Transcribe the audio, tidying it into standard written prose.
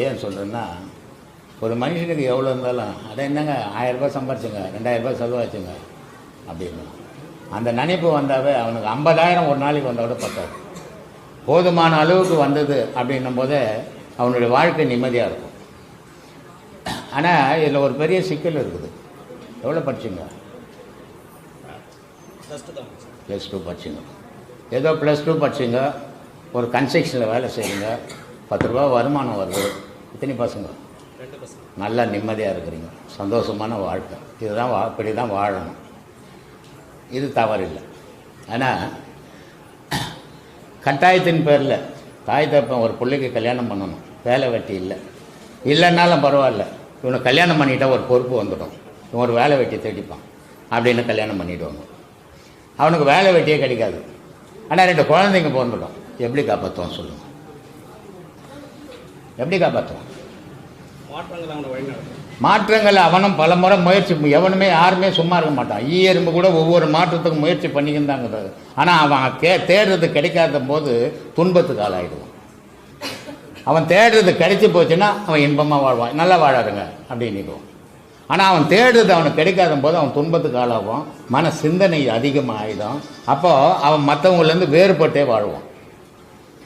ஏன் சொல்கிறேன்னா, ஒரு மனுஷனுக்கு எவ்வளோ இருந்தாலும் அதை என்னங்க 1000 ரூபாய் சம்பாரிச்சுங்க, 2000 ரூபாய் செலவாச்சுங்க அப்படின்னு அந்த நினைப்பு வந்தாவே அவனுக்கு 50,000 ஒரு நாளைக்கு வந்தோட பத்தாது. போதுமான அளவுக்கு வந்தது அப்படின்னும் போதே அவனுடைய வாழ்க்கை நிம்மதியாக இருக்கும். ஆனால் இதில் ஒரு பெரிய சிக்கல் இருக்குது. எவ்வளோ படிச்சுங்க? +2 படிச்சுங்க. ஏதோ +2 படிச்சுங்க, ஒரு கன்ஸ்ட்ரக்ஷனில் வேலை செய்யுங்க, 10 ரூபா வருமானம் வருது. இத்தனை பசங்க நல்லா நிம்மதியாக இருக்கிறீங்க, சந்தோஷமான வாழ்க்கை. இதுதான் இப்படி தான் வாழணும். இது தவறில்லை. ஆனால் கட்டாயத்தின் பேரில் தாய் தப்பன் ஒரு பிள்ளைக்கு கல்யாணம் பண்ணணும், வேலை வெட்டி இல்லைன்னாலும் பரவாயில்ல, இவனை கல்யாணம் பண்ணிட்டா ஒரு பொறுப்பு வந்துடும், இவன் ஒரு வேலை வெட்டி தேடிப்பான் அப்படின்னு கல்யாணம் பண்ணிவிடுவாங்க. அவனுக்கு வேலை வெட்டியே கிடைக்காது. ஆனால் 2 குழந்தைங்க பிறந்துடும். எப்படி காப்பாற்றுவான் சொல்லுங்கள்? எப்படி காப்பாற்றுவான்? மாற்றங்கள் அவனும் பல முறை முயற்சி, எவனுமே யாருமே சும்மா இருக்க மாட்டான். எறும்பு கூட ஒவ்வொரு மாற்றத்துக்கும் முயற்சி பண்ணிக்கிருந்தாங்க. ஆனால் அவன் தேடுறது கிடைக்காத போது துன்பத்துக்கு ஆளாயிடுவான். அவன் தேடுறது கிடைச்சி போச்சுன்னா அவன் இன்பமாக வாழ்வான், நல்லா வாழாதுங்க அப்படின்னுக்குவான். ஆனால் அவன் தேடுறது அவனுக்கு கிடைக்காத போது அவன் துன்பத்துக்கு ஆளாகும், மன சிந்தனை அதிகமாக ஆகிடும். அப்போது அவன் மற்றவங்கலேருந்து வேறுபட்டே வாழ்வான்.